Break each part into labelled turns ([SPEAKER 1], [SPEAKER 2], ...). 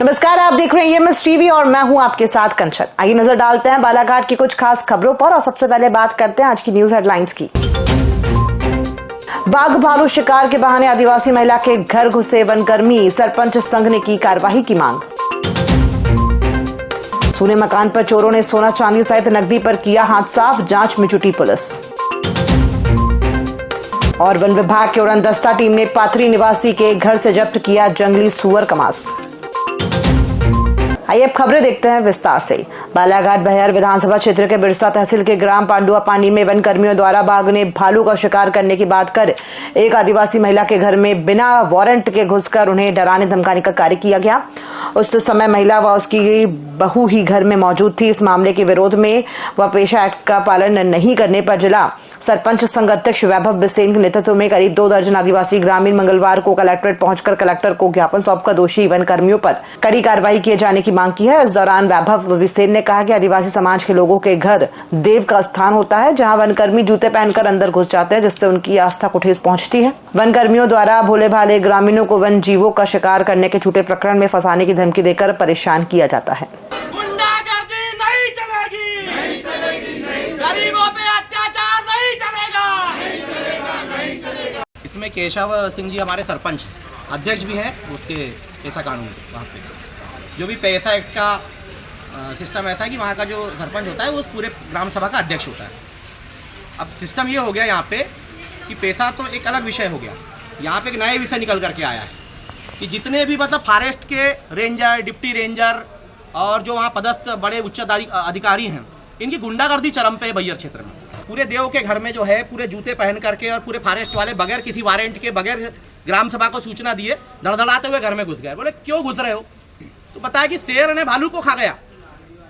[SPEAKER 1] नमस्कार, आप देख रहे हैं EMS टीवी और मैं हूं आपके साथ कंचन। आइए नजर डालते हैं बालाघाट की कुछ खास खबरों पर और सबसे पहले बात करते हैं आज की न्यूज हेडलाइंस की। बाघ भालू शिकार के बहाने आदिवासी महिला के घर घुसे वनकर्मी, सरपंच संघ ने की कार्यवाही की मांग। सूने मकान पर चोरों ने सोना चांदी सहित नकदी पर किया हाथ साफ, जांच में जुटी पुलिस। और वन विभाग की उड़नदस्ता टीम ने पाथरी निवासी के घर से जब्त किया जंगली सुअर का मांस। आइए अब खबरें देखते हैं विस्तार से। बालाघाट बहर विधानसभा क्षेत्र के बिरसा तहसील के ग्राम पांडुआ पानी में वन कर्मियों द्वारा बाघ ने भालू का शिकार करने की बात कर एक आदिवासी महिला के घर में बिना वारंट के घुसकर उन्हें डराने धमकाने का कार्य किया गया। उस समय महिला व उसकी बहू ही घर में मौजूद थी। इस मामले के विरोध में व पेशा एक्ट का पालन नहीं करने पर जिला सरपंच संघ अध्यक्ष वैभव बिसेन के नेतृत्व में करीब 2 दर्जन आदिवासी ग्रामीण मंगलवार को कलेक्ट्रेट पहुंचकर कलेक्टर को ज्ञापन सौंपकर दोषी वन कर्मियों पर कड़ी कार्रवाई किए जाने की मांग की है। इस दौरान वैभव बिसेन ने कहा कि आदिवासी समाज के लोगों के घर देव का स्थान होता है, जहां वनकर्मी जूते पहनकर अंदर घुस जाते हैं, जिससे उनकी आस्था को ठेस पहुंचती है। वन कर्मियों द्वारा भोले भाले ग्रामीणों को वन जीवों का शिकार करने के झूठे प्रकरण में फंसाने की धमकी देकर परेशान किया जाता है।
[SPEAKER 2] गुंडागर्दी नहीं चलेगी, नहीं चलेगी, नहीं चलेगी। गरीबों पे अत्याचार नहीं चलेगा, नहीं चलेगा, नहीं चलेगा।
[SPEAKER 3] इसमें केशव सिंह जी हमारे सरपंच अध्यक्ष भी हैं, उसके पैसा कानून वहाँ पे जो भी पैसा एक्ट का सिस्टम ऐसा है कि वहाँ का जो सरपंच होता है वो उस पूरे ग्राम सभा का अध्यक्ष होता है। अब सिस्टम ये हो गया यहाँ पे कि पैसा तो एक अलग विषय हो गया, यहाँ पे एक नया विषय निकल करके आया है कि जितने भी मतलब फॉरेस्ट के रेंजर, डिप्टी रेंजर और जो वहाँ पदस्थ बड़े उच्च अधिकारी हैं, इनकी गुंडागर्दी चरम पे बैयर क्षेत्र में। पूरे देव के घर में जो है पूरे जूते पहन करके और पूरे फॉरेस्ट वाले बगैर किसी वारंट के, बगैर ग्राम सभा को सूचना दिए धड़धड़ाते हुए घर में घुस गए। बोले क्यों घुस रहे हो? तो बताया कि शेर ने भालू को खा गया।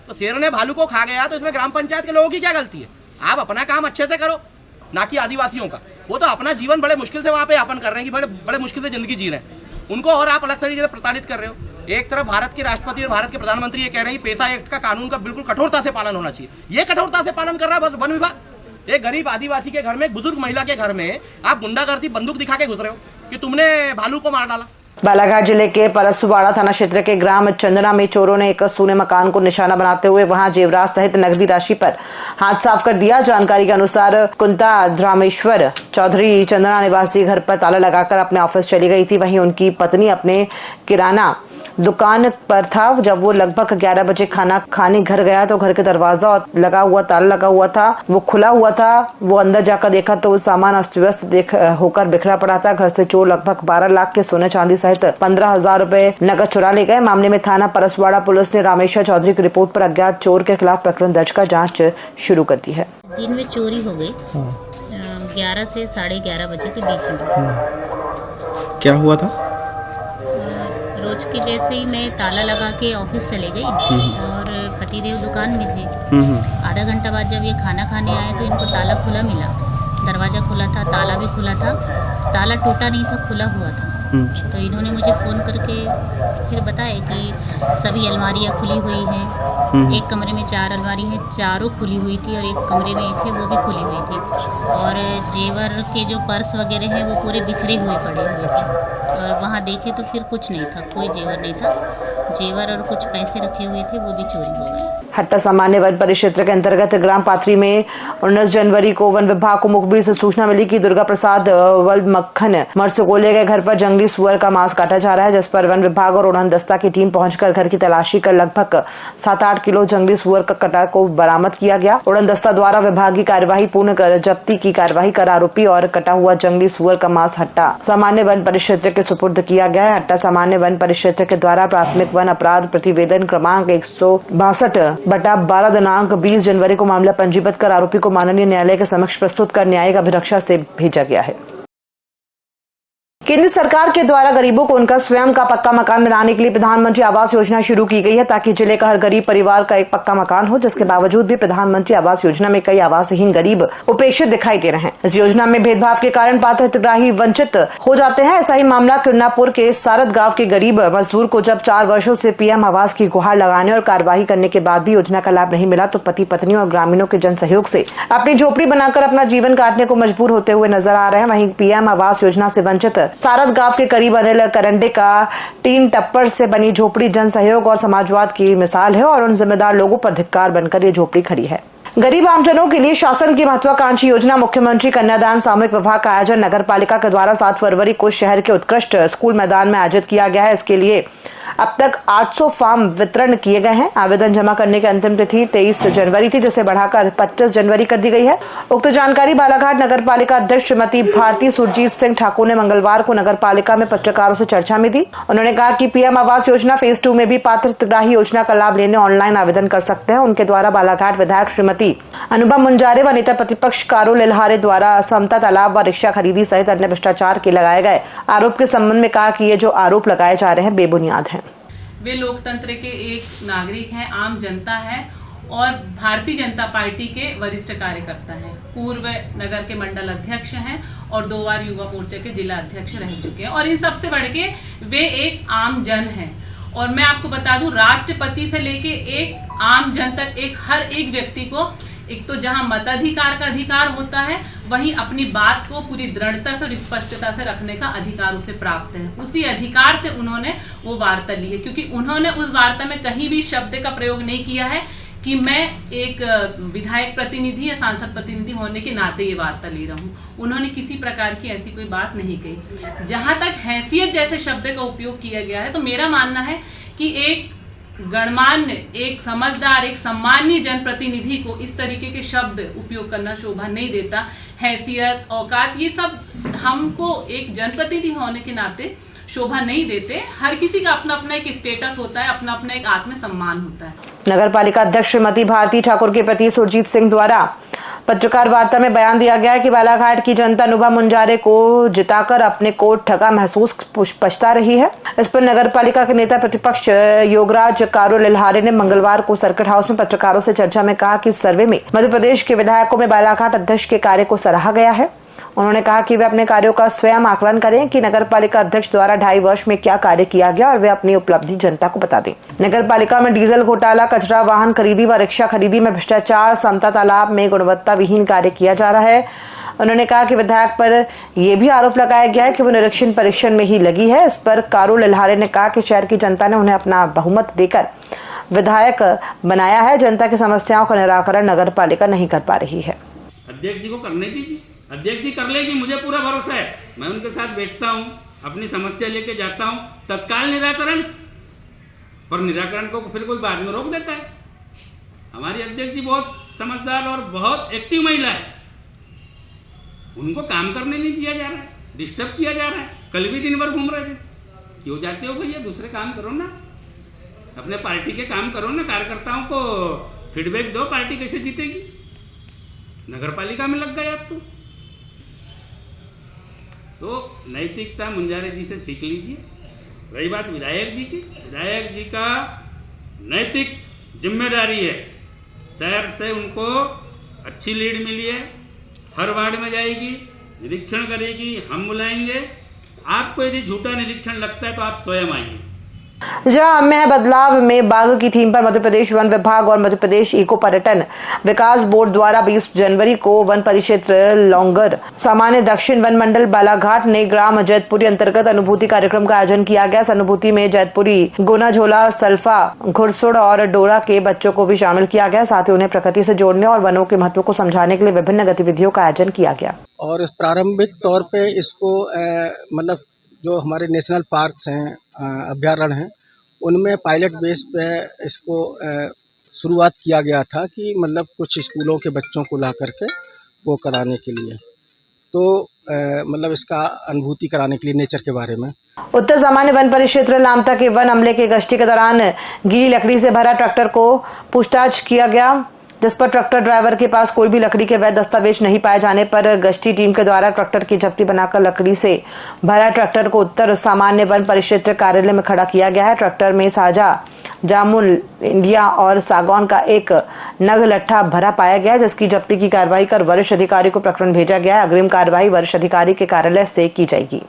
[SPEAKER 3] तो शेर ने भालू को खा गया तो इसमें ग्राम पंचायत के लोगों की क्या गलती है? आप अपना काम अच्छे से करो, ना कि आदिवासियों का। वो तो अपना जीवन बड़े मुश्किल से वहाँ पे यापन कर रहे हैं कि बड़े मुश्किल से जिंदगी जी रहे हैं, उनको और आप अलग तरीके से प्रताड़ित कर रहे हो। एक तरफ भारत के राष्ट्रपति और भारत के प्रधानमंत्री ये कह रहे हैं कि पैसा एक्ट का कानून का बिल्कुल कठोरता से पालन होना चाहिए। ये कठोरता से पालन कर रहा है वन विभाग। एक गरीब आदिवासी के घर में, एक बुजुर्ग महिला के घर में आप गुंडागर्दी बंदूक दिखा के घुस रहे हो कि तुमने भालू को मार डाला।
[SPEAKER 1] बालाघाट जिले के परसवाड़ा थाना क्षेत्र के ग्राम चंदना में चोरों ने एक सूने मकान को निशाना बनाते हुए वहां जेवरात सहित नकदी राशि पर हाथ साफ कर दिया। जानकारी के अनुसार कुंता रामेश्वर चौधरी चंदना निवासी घर पर ताला लगाकर अपने ऑफिस चली गई थी। वहीं उनकी पत्नी अपने किराना दुकान पर था। जब वो लगभग 11 बजे खाना खाने घर गया तो घर के दरवाजा लगा हुआ, ताला लगा हुआ था, वो खुला हुआ था। वो अंदर जाकर देखा तो सामान अस्त व्यस्त होकर बिखरा पड़ा था। घर से चोर लगभग 12 लाख के सोने चांदी सहित 15,000 रुपए नकद चुरा ले गए। मामले में थाना परसवाड़ा पुलिस ने रामेश्वर चौधरी की रिपोर्ट पर अज्ञात चोर के खिलाफ प्रकरण दर्ज कर जाँच शुरू कर दी है।
[SPEAKER 4] दिन में चोरी हो गई 11 से 11:30 बजे के बीच में।
[SPEAKER 5] क्या हुआ था?
[SPEAKER 4] रोज के जैसे ही मैं ताला लगा के ऑफिस चले गई और पतिदेव दुकान में थे। आधा घंटा बाद जब ये खाना खाने आए तो इनको ताला खुला मिला। दरवाज़ा खुला था, ताला भी खुला था, ताला टूटा नहीं था, खुला हुआ था। तो इन्होंने मुझे फ़ोन करके फिर बताया कि सभी अलमारियाँ खुली हुई हैं। एक कमरे में 4 अलमारी हैं, चारों खुली हुई थी और एक कमरे में एक है वो भी खुली हुई थी। और जेवर के जो पर्स वगैरह हैं वो पूरे बिखरे हुए पड़े हुए थे। और वहाँ देखे तो फिर कुछ नहीं था, कोई जेवर नहीं था। जेवर और कुछ पैसे रखे हुए थे वो भी चोरी हो गए।
[SPEAKER 1] हट्टा सामान्य वन परिक्षेत्र के अंतर्गत ग्राम पाथरी में 19 जनवरी को वन विभाग को मुखबिर से सूचना मिली कि दुर्गा प्रसाद वल्द मक्खन मरसुकोले के घर पर जंगली सुअर का मांस काटा जा रहा है, जिस पर वन विभाग और उड़नदस्ता की टीम पहुंचकर घर की तलाशी कर लगभग 7-8 किलो जंगली सुअर का कटा को बरामद किया गया। उड़नदस्ता द्वारा विभागीय कार्यवाही पूर्ण कर जब्ती की कार्यवाही कर आरोपी और कटा हुआ जंगली सुअर का मांस हट्टा सामान्य वन परिक्षेत्र के सुपुर्द किया गया है। हट्टा सामान्य वन परिक्षेत्र के द्वारा प्राथमिक वन अपराध प्रतिवेदन क्रमांक 162/12 दिनांक 20 जनवरी को मामला पंजीबद्ध कर आरोपी को माननीय न्यायालय के समक्ष प्रस्तुत कर न्यायिक अभिरक्षा से भेजा गया है। केंद्र सरकार के द्वारा गरीबों को उनका स्वयं का पक्का मकान बनाने के लिए प्रधानमंत्री आवास योजना शुरू की गई है, ताकि जिले का हर गरीब परिवार का एक पक्का मकान हो। जिसके बावजूद भी प्रधानमंत्री आवास योजना में कई आवासहीन गरीब उपेक्षित दिखाई दे रहे हैं। इस योजना में भेदभाव के कारण पात्र हितग्राही वंचित हो जाते हैं। ऐसा ही मामला किरनापुर के सारद गाँव के गरीब मजदूर को जब 4 वर्षों से पीएम आवास की गुहार लगाने और कार्यवाही करने के बाद भी योजना का लाभ नहीं मिला, तो पति पत्नी और ग्रामीणों के जन सहयोग से अपनी झोपड़ी बनाकर अपना जीवन काटने को मजबूर होते हुए नजर आ रहे हैं। वहीं पीएम आवास योजना से वंचित सारद गांव के करीब अनिल करंडे का टीन टप्पर से बनी झोपड़ी जन सहयोग और समाजवाद की मिसाल है और उन जिम्मेदार लोगों पर धिक्कार बनकर ये झोपड़ी खड़ी है। गरीब आमजनों के लिए शासन की महत्वाकांक्षी योजना मुख्यमंत्री कन्यादान सामूहिक विवाह का आयोजन नगर पालिका के द्वारा 7 फरवरी को शहर के उत्कृष्ट स्कूल मैदान में आयोजित किया गया है। इसके लिए अब तक 800 फॉर्म वितरण किए गए हैं। आवेदन जमा करने की अंतिम तिथि 23 जनवरी थी, जिसे बढ़ाकर 25 जनवरी कर दी गई है। उक्त जानकारी बालाघाट नगर पालिका अध्यक्ष श्रीमती भारती सुरजीत सिंह ठाकुर ने मंगलवार को नगर पालिका में पत्रकारों से चर्चा में दी। उन्होंने कहा कि पीएम आवास योजना फेज 2 में भी पात्र हितग्राही योजना का लाभ लेने ऑनलाइन आवेदन कर सकते हैं। उनके द्वारा बालाघाट विधायक श्रीमती अनुपम मुंजारे व नेता प्रतिपक्ष कारो लिल्हारे द्वारा समता तालाब व रिक्शा खरीदी सहित अन्य भ्रष्टाचार के लगाए गए आरोप के संबंध में कहा कि ये जो आरोप लगाए जा रहे हैं बेबुनियाद हैं।
[SPEAKER 5] वे लोकतंत्र के एक नागरिक हैं, आम जनता है और भारतीय जनता पार्टी के वरिष्ठ कार्यकर्ता हैं। पूर्व नगर के मंडल अध्यक्ष हैं और 2 बार युवा मोर्चा के जिला अध्यक्ष रह चुके हैं और इन सबसे बढ़ के वे एक आम जन हैं। और मैं आपको बता दूं, राष्ट्रपति से लेके एक आम जन तक हर एक व्यक्ति को एक तो जहां मताधिकार का अधिकार होता है, वहीं अपनी बात को पूरी दृढ़ता से और स्पष्टता से रखने का अधिकार उसे प्राप्त है। उसी अधिकार से उन्होंने वो वार्ता ली है, क्योंकि उन्होंने उस वार्ता में कहीं भी शब्द का प्रयोग नहीं किया है कि मैं एक विधायक प्रतिनिधि या सांसद प्रतिनिधि होने के नाते ये वार्ता ले रहा हूँ। उन्होंने किसी प्रकार की ऐसी कोई बात नहीं कही। जहाँ तक हैसियत जैसे शब्द का उपयोग किया गया है, तो मेरा मानना है कि एक गणमान्य, एक समझदार, एक सम्मानीय जनप्रतिनिधि को इस तरीके के शब्द उपयोग करना शोभा नहीं देता। हैसियत, औकात, ये सब हमको एक जनप्रतिनिधि होने के नाते शोभा नहीं देते। हर किसी का अपना अपना एक स्टेटस होता है, अपना अपना एक आत्मसम्मान होता है।
[SPEAKER 1] नगर पालिका अध्यक्ष श्रीमती भारती ठाकुर के पति सुरजीत सिंह द्वारा पत्रकार वार्ता में बयान दिया गया है कि बालाघाट की जनता अनुपम मुंजारे को जिताकर अपने को ठगा महसूस पछता रही है। इस पर नगर पालिका के नेता प्रतिपक्ष योगराज कारो लिल्हारे ने मंगलवार को सर्किट हाउस में पत्रकारों से चर्चा में कहा कि सर्वे में मध्य प्रदेश के विधायकों में बालाघाट अध्यक्ष के कार्य को सराहा गया है। उन्होंने कहा कि वे अपने कार्यों का स्वयं आकलन करें कि नगर पालिका अध्यक्ष द्वारा 2.5 वर्ष में क्या कार्य किया गया और वे अपनी उपलब्धि जनता को बता दें। नगर पालिका में डीजल घोटाला, कचरा वाहन खरीदी व रिक्शा खरीदी में भ्रष्टाचार, समता तालाब में गुणवत्ता विहीन कार्य किया जा रहा है। उन्होंने कहा कि विधायक पर यह भी आरोप लगाया गया है कि वो निरीक्षण परीक्षण में ही लगी है। इस पर कारो लिल्हारे ने कहा कि शहर की जनता ने उन्हें अपना बहुमत देकर विधायक बनाया है। जनता की समस्याओं का निराकरण नगर पालिका नहीं कर पा रही है।
[SPEAKER 6] अध्यक्ष जी को करने दीजिए, अध्यक्ष जी कर लेगी, मुझे पूरा भरोसा है। मैं उनके साथ बैठता हूँ, अपनी समस्या लेके जाता हूँ, तत्काल निराकरण, पर निराकरण को फिर कोई बाद में रोक देता है। हमारी अध्यक्ष जी बहुत समझदार और बहुत एक्टिव महिला है। उनको काम करने नहीं दिया जा रहा है, डिस्टर्ब किया जा रहा है। कल भी दिन भर घूम रहे थे। क्यों जाते हो भैया, दूसरे काम करो ना, अपने पार्टी के काम करो ना, कार्यकर्ताओं को फीडबैक दो, पार्टी कैसे जीतेगी। नगर पालिका में लग गए आप तो नैतिकता मुंजारे जी से सीख लीजिए। रही बात विधायक जी की, विधायक जी का नैतिक जिम्मेदारी है, शहर से उनको अच्छी लीड मिली है, हर वार्ड में जाएगी, निरीक्षण करेगी, हम बुलाएंगे। आपको यदि झूठा निरीक्षण लगता है तो आप स्वयं आइए।
[SPEAKER 1] जहां में है बदलाव में बाघ की थीम पर मध्य प्रदेश वन विभाग और मध्य प्रदेश इको पर्यटन विकास बोर्ड द्वारा 20 जनवरी को वन परिक्षेत्र लौंगर सामान्य दक्षिण वन मंडल बालाघाट ने ग्राम जैतपुरी अंतर्गत अनुभूति कार्यक्रम का आयोजन किया गया। इस अनुभूति में जैतपुरी, गोना झोला, सल्फा, घुड़सुड़ और डोरा के बच्चों को भी शामिल किया गया। साथ ही उन्हें प्रकृति से जोड़ने और वनों के महत्व को समझाने के लिए विभिन्न गतिविधियों का आयोजन किया गया।
[SPEAKER 7] और प्रारंभिक तौर पे इसको मतलब जो हमारे नेशनल पार्क्स हैं, अभ्यारण्य हैं, उनमें पायलट बेस पे इसको शुरुआत किया गया था कि मतलब कुछ स्कूलों के बच्चों को ला करके वो कराने के लिए, तो मतलब इसका अनुभूति कराने के लिए नेचर के बारे में।
[SPEAKER 1] उत्तर सामान्य वन परिक्षेत्र लामता के वन अमले के गश्ती के दौरान गीली लकड़ी से भरा ट्रैक्टर को पूछताछ किया गया, जिस पर ट्रैक्टर ड्राइवर के पास कोई भी लकड़ी के वैध दस्तावेज नहीं पाए जाने पर गश्ती टीम के द्वारा ट्रैक्टर की जब्ती बनाकर लकड़ी से भरा ट्रैक्टर को उत्तर सामान्य वन परिक्षेत्र कार्यालय में खड़ा किया गया है। ट्रैक्टर में साझा जामुन, इंडिया और सागौन का एक नग लट्ठा भरा पाया गया, जिसकी जब्ती की कार्रवाई कर वरिष्ठ अधिकारी को प्रकरण भेजा गया है। अग्रिम कार्रवाई वरिष्ठ अधिकारी के कार्यालय से की जाएगी।